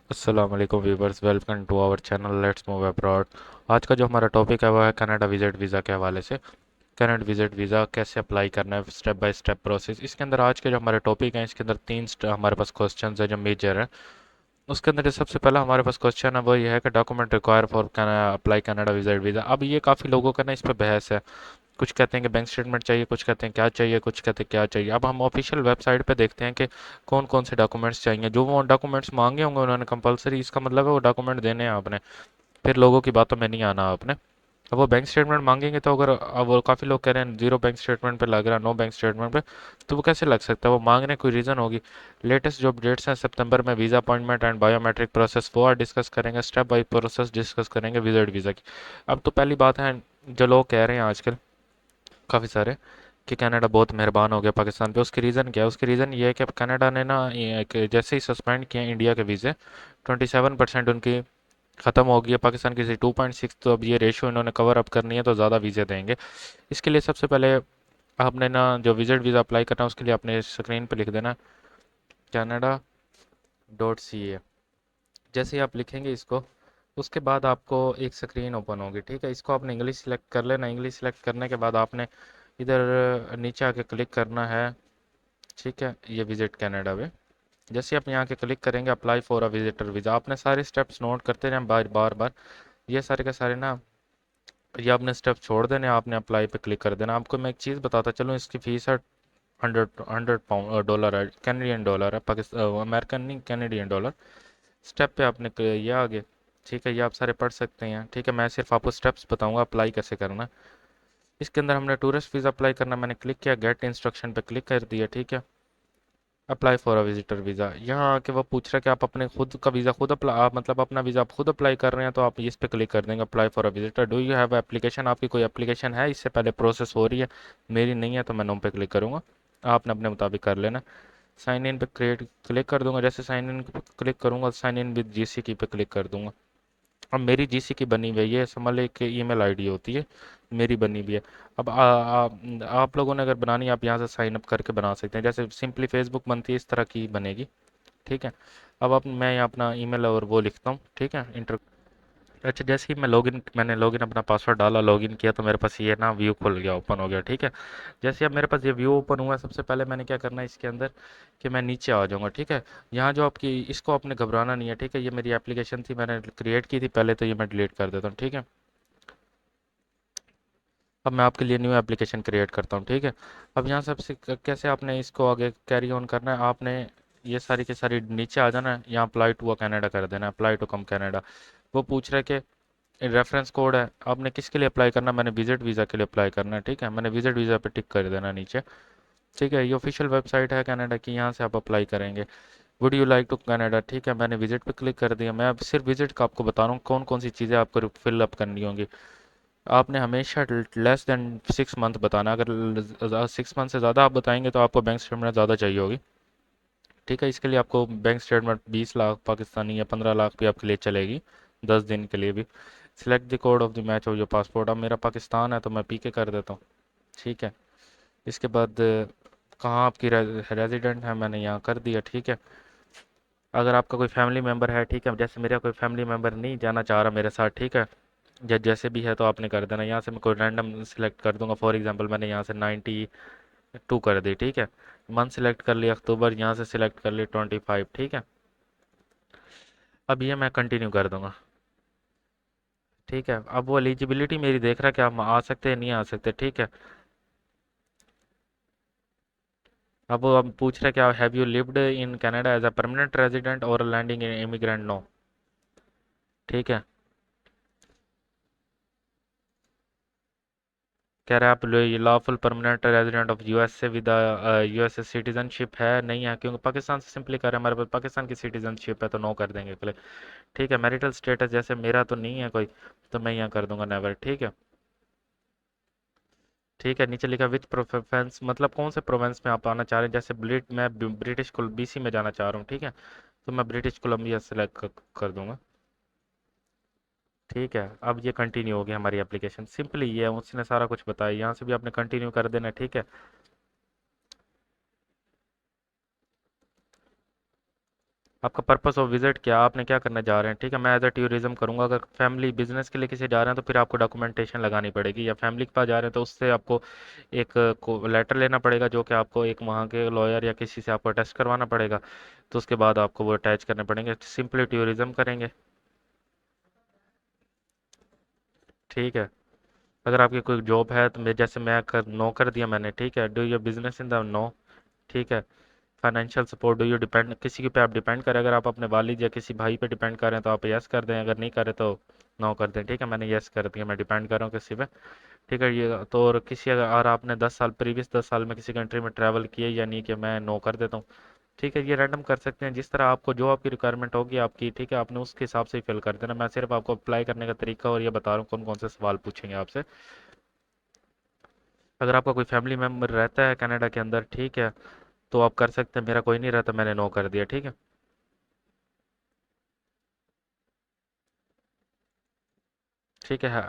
अस्सलाम वालेकुम viewers, welcome to our channel let's move abroad. आज का जो हमारा टॉपिक है वो है कनाडा विजिट वीज़ा के हवाले से। कनाडा विजिट वीज़ा कैसे अप्लाई करना है, स्टेप बाय स्टेप प्रोसेस। इसके अंदर आज के जो हमारे टॉपिक हैं इसके अंदर हमारे पास क्वेश्चन है जो मेजर है। उसके अंदर जो सबसे पहला हमारे पास क्वेश्चन है वो ये है कि document require for apply Canada visit visa. अब ये काफ़ी लोगों का ना इस पर बहस है। कुछ कहते हैं कि बैंक स्टेटमेंट चाहिए, कुछ कहते हैं क्या चाहिए, कुछ कहते हैं क्या चाहिए। अब हम ऑफिशियल वेबसाइट पे देखते हैं कि कौन कौन से डॉक्यूमेंट्स चाहिए। जो वो डॉक्यूमेंट्स मांगे होंगे उन्होंने कंपलसरी, इसका मतलब है वो डॉक्यूमेंट देने हैं आपने। फिर लोगों की बातों में नहीं आना आपने। अब वो बैंक स्टेटमेंट मांगेंगे तो अगर अब वो काफ़ी लोग कह रहे हैं जीरो बैंक स्टेटमेंट पे लग रहा है, नो बैंक स्टेटमेंट पे, तो वो कैसे लग सकता है? वो मांगने कोई रीज़न होगी। लेटेस्ट जो अपडेट्स हैं सितंबर में visa appointment and biometric process वो डिस्कस करेंगे, स्टेप बाई प्रोसेस डिस्कस करेंगे विजिट वीज़ा की। अब तो पहली बात है, जो लोग कह रहे हैं आजकल काफ़ी सारे कि कनाडा बहुत मेहरबान हो गया पाकिस्तान पे, उसकी रीज़न क्या है? उसकी रीज़न ये है कि अब कनाडा ने ना कि जैसे ही सस्पेंड किए हैं इंडिया के वीज़े, 27% उनकी ख़त्म हो गई है। पाकिस्तान की 2.6, तो अब ये रेशो इन्होंने कवर अप करनी है तो ज़्यादा वीज़े देंगे। इसके लिए सबसे पहले आपने ना जो विजिट वीज़ा अप्लाई करना है उसके लिए आपने स्क्रीन पे लिख देना Canada.ca। जैसे ही आप लिखेंगे इसको, उसके बाद आपको एक स्क्रीन ओपन होगी, ठीक है। इसको आपने इंग्लिश सेलेक्ट कर लेना। इंग्लिश सेलेक्ट करने के बाद आपने इधर नीचे आके क्लिक करना है, ठीक है, ये विजिट कनाडा पे। जैसे आप यहाँ के क्लिक करेंगे apply for a visitor visa, आपने सारे स्टेप्स नोट करते रहें बार बार बार। ये सारे के सारे ना, ये आपने स्टेप छोड़ देने, आपने अप्लाई पे क्लिक कर देना। आपको मैं एक चीज़ बताता चलूँ, इसकी फ़ीस है 100 डॉलर है, कैनेडियन डॉलर है, पाकिस्तान अमेरिकन नहीं, कैनेडियन डॉलर। स्टेप पे आपने ये आगे, ठीक है, ये आप सारे पढ़ सकते हैं, ठीक है। मैं सिर्फ आपको स्टेप्स बताऊंगा अप्लाई कैसे करना है। इसके अंदर हमने टूरिस्ट वीज़ा अप्लाई करना, मैंने क्लिक किया, गेट इंस्ट्रक्शन पे क्लिक कर दिया, ठीक है। Apply for a visitor visa, यहाँ आके वो पूछ रहा है कि आप अपने खुद का वीज़ा खुद अप्लाई, आप मतलब अपना वीज़ा आप खुद अप्लाई कर रहे हैं, तो आप इस पे क्लिक कर देंगे apply for a visitor. Do you have application, आपकी कोई एप्लीकेशन है इससे पहले प्रोसेस हो रही है? मेरी नहीं है तो मैं नो पे क्लिक करूँगा, आपने अपने मुताबिक कर लेना। साइन इन पे क्रिएट क्लिक कर दूंगा। जैसे साइन इन पे क्लिक करूंगा, साइन इन विद जीसीकी पे क्लिक कर दूंगा। अब मेरी जीसी की बनी हुई है, ये समझ ले कि ईमेल आईडी होती है, मेरी बनी हुई है। अब आप लोगों ने अगर बनानी, आप यहाँ से साइन अप करके बना सकते हैं, जैसे सिंपली फेसबुक बनती है इस तरह की बनेगी, ठीक है। अब मैं यहाँ अपना ईमेल और वो लिखता हूँ, ठीक है, इंटर। अच्छा, जैसे ही मैंने लॉगिन अपना पासवर्ड डाला, लॉगिन किया, तो मेरे पास ये ना व्यू खुल गया, ओपन हो गया, ठीक है। जैसे अब मेरे पास ये व्यू ओपन हुआ, सबसे पहले मैंने क्या करना है इसके अंदर कि मैं नीचे आ जाऊंगा, ठीक है। यहाँ जो आपकी, इसको आपने घबराना नहीं है, ठीक है। ये मेरी एप्लीकेशन थी, मैंने क्रिएट की थी पहले, तो ये मैं डिलीट कर देता हूँ, ठीक है। अब मैं आपके लिए न्यू एप्लीकेशन क्रिएट करता हूँ, ठीक है। अब यहाँ सबसे कैसे आपने इसको आगे कैरी ऑन करना है, आपने ये सारी की सारी नीचे आ जाना है, यहाँ अप्लाई टू कनाडा कर देना, अप्लाई टू कम कनाडा। वो पूछ रहा है कि रेफरेंस कोड है, आपने किसके लिए अप्लाई करना है? मैंने विजिट वीज़ा के लिए अप्लाई करना है, ठीक है। मैंने विजिट वीज़ा पे टिक कर देना नीचे, ठीक है। ये ऑफिशियल वेबसाइट है कनाडा की, यहाँ से आप अप्लाई करेंगे। Would you like to Canada, ठीक है, मैंने विजिट पे क्लिक कर दिया। मैं अब सिर्फ विजिट का आपको बता रहा हूँ कौन कौन सी चीज़ें आपको फिल अप करनी होंगी। आपने हमेशा लेस देन 6 मंथ बताना। अगर 6 मंथ से ज़्यादा आप बताएंगे तो आपको बैंक स्टेटमेंट ज़्यादा चाहिए होगी, ठीक है। इसके लिए आपको बैंक स्टेटमेंट 20 लाख पाकिस्तानी या 15 लाख भी आपके लिए चलेगी, 10 दिन के लिए भी। Select the code of the match of your passport, अब मेरा पाकिस्तान है तो मैं पीके कर देता हूँ, ठीक है। इसके बाद कहाँ आपकी रेजिडेंट है, मैंने यहाँ कर दिया, ठीक है। अगर आपका कोई फैमिली मेम्बर है, ठीक है, जैसे मेरा कोई फैमिली मेम्बर नहीं जाना चाह रहा मेरे साथ, ठीक है, या जैसे भी है तो आपने कर देना। यहाँ से मैं कोई रैंडम सिलेक्ट कर दूंगा, फॉर एग्जांपल मैंने यहाँ से 92 कर दी, ठीक है। मंथ सिलेक्ट कर लिया अक्टूबर, यहाँ से सिलेक्ट कर लिया 25, ठीक है। अब ये मैं कंटिन्यू कर दूंगा, ठीक है। अब वो एलिजिबिलिटी मेरी देख रहा है कि आप आ सकते हैं नहीं आ सकते, ठीक है। अब वो अब पूछ रहा है क्या, have you lived in Canada as a permanent resident और लैंडिंग इन इमिग्रेंट, नो, ठीक है। कह रहे हैं आप lawful permanent resident of USA with USA citizenship है, नहीं है, क्योंकि पाकिस्तान से सिंपली कर रहे हैं हमारे पास पाकिस्तान की सिटीजनशिप है, तो नो कर देंगे पहले, ठीक है। मैरिटल स्टेटस जैसे मेरा तो नहीं है कोई, तो मैं यहाँ कर दूंगा नेवर, ठीक है। ठीक है, नीचे लिखा विच प्रोविंस, मतलब कौन से प्रोविंस में आप आना चाह रहे हैं। जैसे मैं ब्रिटिश बीसी में जाना चाह रहा हूँ, ठीक है, तो मैं ब्रिटिश कोलंबिया सेलेक्ट कर दूंगा, ठीक है। अब ये कंटिन्यू हो गया हमारी एप्लीकेशन, सिंपली ये है, उसने सारा कुछ बताया, यहाँ से भी आपने कंटिन्यू कर देना, ठीक है। आपका पर्पस ऑफ विजिट क्या, आपने क्या करने जा रहे हैं, ठीक है। मैं एज अ टूरिज्म करूँगा। अगर फैमिली बिजनेस के लिए किसी जा रहे हैं तो फिर आपको डॉक्यूमेंटेशन लगानी पड़ेगी, या फैमिली के पास जा रहे हैं तो उससे आपको एक लेटर लेना पड़ेगा, जो कि आपको एक वहाँ के लॉयर या किसी से आपको अटेस्ट करवाना पड़ेगा। तो उसके बाद आपको वो अटैच करने पड़ेंगे। सिंपली टूरिज्म करेंगे, ठीक है। अगर आपकी कोई जॉब है तो मैं जैसे मैं कर नो कर दिया मैंने, ठीक है। Do your business in the no, ठीक है। Financial support, do you depend किसी पे आप डिपेंड करें, अगर आप अपने वालिद या किसी भाई पे डिपेंड करें तो आप यस कर दें, अगर नहीं करें तो नो कर दें, ठीक है। मैंने यस कर दिया, मैं डिपेंड कर रहा हूँ किसी पे, ठीक है। ये तो, और किसी अगर और आपने 10 साल प्रीवियस 10 साल में किसी कंट्री में ट्रैवल किया या नहीं, कि मैं नो कर देता हूँ, ठीक है। ये रैंडम कर सकते हैं जिस तरह आपको, जो आपकी रिक्वायरमेंट होगी आपकी, ठीक है, आपने उसके हिसाब से ही फिल कर देना। मैं सिर्फ आपको अप्लाई करने का तरीका और ये बता रहा हूँ कौन कौन से सवाल पूछेंगे आपसे। अगर आपका कोई फैमिली मेम्बर रहता है कनाडा के अंदर, ठीक है, तो आप कर सकते हैं। मेरा कोई नहीं रहता, मैंने नो कर दिया, ठीक है। ठीक है।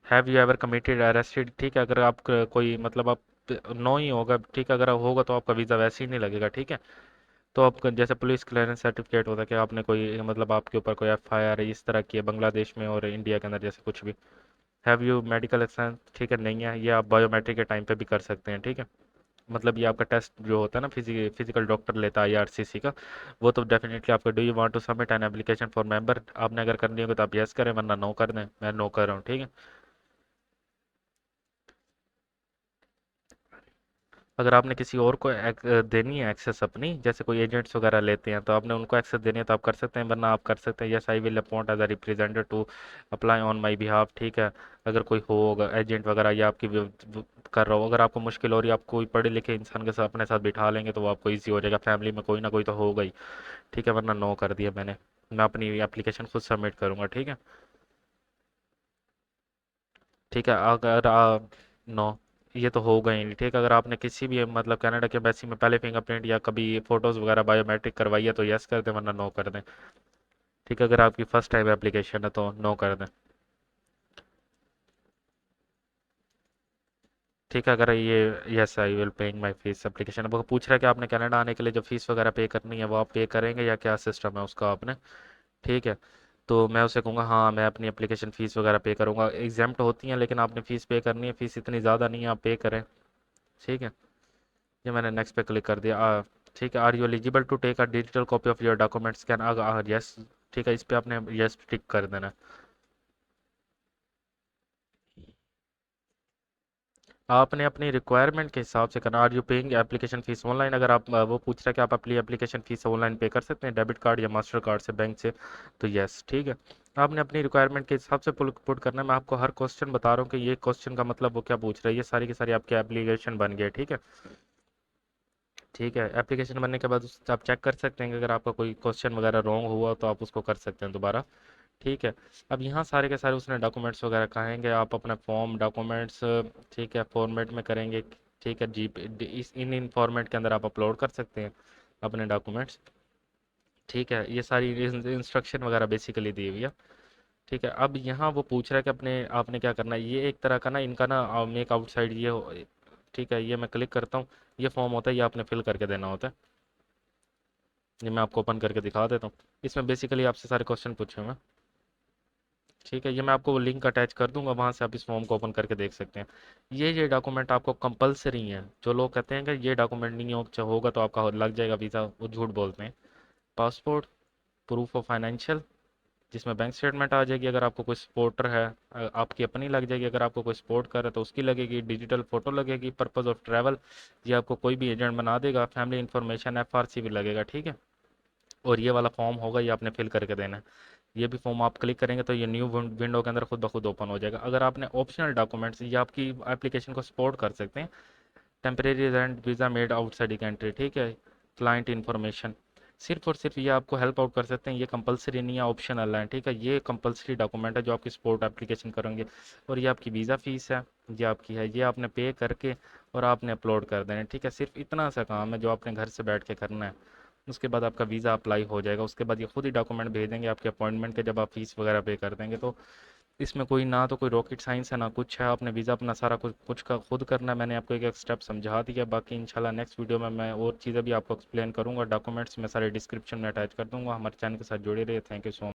Have you ever committed arrested, ठीक है। अगर आप कोई मतलब आप नो ही होगा, ठीक है। अगर होगा तो आपका वीज़ा वैसे ही नहीं लगेगा, ठीक है। तो आप जैसे पुलिस क्लियरेंस सर्टिफिकेट होता है कि आपने कोई मतलब आपके ऊपर कोई एफआईआर इस तरह की है बांग्लादेश में और इंडिया के अंदर, जैसे कुछ भी। हैव यू मेडिकल एक्सपेंस, ठीक है, नहीं है। ये आप बायोमेट्रिक के टाइम पे भी कर सकते हैं, ठीक है। मतलब ये आपका टेस्ट जो होता है ना, फिजिकल डॉक्टर लेता है आईआरसीसी का, वो तो डेफिनेटली आपका। Do you want to submit an application for member, आपने अगर करनी होगी तो आप यस करें, वरना नो कर दें। मैं नो कर रहा हूँ, ठीक है। अगर आपने किसी और को देनी है एक्सेस अपनी, जैसे कोई एजेंट्स वगैरह लेते हैं तो आपने उनको एक्सेस देनी है तो आप कर सकते हैं, वरना आप कर सकते हैं yes I will appoint as a representative to apply on my behalf, ठीक है। अगर कोई होगा एजेंट वगैरह या आपकी कर रहा हो, अगर आपको मुश्किल हो रही है, आप कोई पढ़े लिखे इंसान के साथ अपने साथ बिठा लेंगे तो वो आपको ईजी हो जाएगा। फैमिली में कोई ना कोई तो होगा ही, ठीक है, वरना नो कर दिया मैंने। मैं अपनी एप्लीकेशन खुद सबमिट करूंगा, ठीक है। ठीक है। अगर नो, ये तो होगा ही नहीं, ठीक है। अगर आपने किसी भी मतलब कनाडा के एम्बेसी में पहले फिंगरप्रिंट या कभी फोटोज वगैरह बायोमेट्रिक करवाई है तो यस कर दें, वरना नो कर दें, ठीक है। अगर आपकी फर्स्ट टाइम एप्लीकेशन है तो नो कर दें, ठीक है। अगर ये yes I will paying my fees application, वो पूछ रहा है कि आपने कनाडा आने के लिए जो फीस वगैरह पे करनी है वो आप पे करेंगे या क्या सिस्टम है उसका आपने, ठीक है। तो मैं उसे कहूँगा हाँ मैं अपनी एप्लीकेशन फ़ीस वगैरह पे करूँगा। एग्जाम्प्ट होती हैं लेकिन आपने फ़ीस पे करनी है, फ़ीस इतनी ज़्यादा नहीं है, आप पे करें, ठीक है। ये मैंने नेक्स्ट पे क्लिक कर दिया। ठीक है। Are you eligible to take a digital copy of your documents, can yes, ठीक है। इस पे आपने यस टिक कर देना है। आपने अपनी रिक्वायरमेंट के हिसाब से करना। Are you paying application fees online, अगर आप वो पूछ रहा है कि आप अपनी एप्लीकेशन फ़ीस ऑनलाइन पे कर सकते हैं डेबिट कार्ड या मास्टर कार्ड से, बैंक से, तो यस, ठीक है। आपने अपनी रिक्वायरमेंट के हिसाब से पुट करना है। मैं आपको हर क्वेश्चन बता रहा हूँ कि ये क्वेश्चन का मतलब वो क्या पूछ रहा है, ये सारी की सारी आपकी एप्लीकेशन बन गई है, ठीक है। ठीक है। एप्लीकेशन बनने के बाद आप चेक कर सकते हैं कि अगर आपका कोई क्वेश्चन वगैरह रॉन्ग हुआ तो आप उसको कर सकते हैं दोबारा, ठीक है। अब यहाँ सारे के सारे उसने डॉक्यूमेंट्स वगैरह कहेंगे, आप अपना फॉर्म डॉक्यूमेंट्स, ठीक है, फॉर्मेट में करेंगे, ठीक है। इस इन फॉर्मेट के अंदर आप अपलोड कर सकते हैं अपने डॉक्यूमेंट्स, ठीक है। ये सारी इंस्ट्रक्शन वगैरह बेसिकली दी हुई है, ठीक है। अब यहाँ वो पूछ रहा है कि अपने आपने क्या करना है। ये एक तरह का ना इनका ना मेक आउटसाइड ये ठीक है। ये मैं क्लिक करता हूँ, ये फॉर्म होता है, ये आपने फिल करके देना होता है। ये मैं आपको ओपन करके दिखा देता हूँ। इसमें बेसिकली आपसे सारे क्वेश्चन पूछे हुए हैं, ठीक है। ये मैं आपको लिंक अटैच कर दूंगा, वहां से आप इस फॉर्म को ओपन करके देख सकते हैं। ये डॉक्यूमेंट आपको कंपलसरी हैं। जो लोग कहते हैं कि ये डॉक्यूमेंट नहीं होगा तो आपका लग जाएगा वीज़ा, वो झूठ बोलते हैं। पासपोर्ट, प्रूफ ऑफ फाइनेंशियल, जिसमें बैंक स्टेटमेंट आ जाएगी अगर आपको कोई सपोर्टर है, आपकी अपनी लग जाएगी। अगर आपको कोई सपोर्ट कर रहा है तो उसकी लगेगी। डिजिटल फोटो लगेगी। पर्पज ऑफ ट्रैवल, ये आपको कोई भी एजेंट बना देगा। फैमिली इन्फॉर्मेशन एफआरसी भी लगेगा, ठीक है। और ये वाला फॉर्म होगा, ये आपने फिल करके देना है। ये भी फॉर्म आप क्लिक करेंगे तो ये न्यू विंडो के अंदर खुद ब खुद ओपन हो जाएगा। अगर आपने ऑप्शनल डॉक्यूमेंट्स, ये आपकी एप्लीकेशन को सपोर्ट कर सकते हैं। Temporary resident visa made outside country, ठीक है। क्लाइंट इन्फॉर्मेशन, सिर्फ और सिर्फ ये आपको हेल्प आउट कर सकते हैं। ये कंपलसरी नहीं है, ऑप्शनल है, ठीक है। ये कंपलसरी डॉक्यूमेंट है जो आपकी सपोर्ट एप्लीकेशन करेंगे। और ये आपकी वीज़ा फीस है, ये आपकी है, ये आपने पे करके और आपने अपलोड कर देना है, ठीक है। सिर्फ इतना सा काम है जो आपने घर से बैठ के करना है। उसके बाद आपका वीज़ा अप्लाई हो जाएगा। उसके बाद ये खुद ही डॉक्यूमेंट भेज देंगे आपके अपॉइंटमेंट के, जब आप फीस वगैरह पे कर देंगे तो इसमें कोई ना तो कोई रॉकेट साइंस है ना कुछ है, आपने वीज़ा अपना सारा कुछ कुछ का खुद करना है। मैंने आपको एक एक स्टेप समझा दिया, बाकी इंशाल्लाह नेक्स्ट वीडियो में मैं और चीज़ें भी आपको एक्सप्लेन करूंगा। डॉक्यूमेंट्स मैं सारे डिस्क्रिप्शन में अटैच कर दूंगा। हमारे चैनल के साथ जुड़े रहिए। Thank you so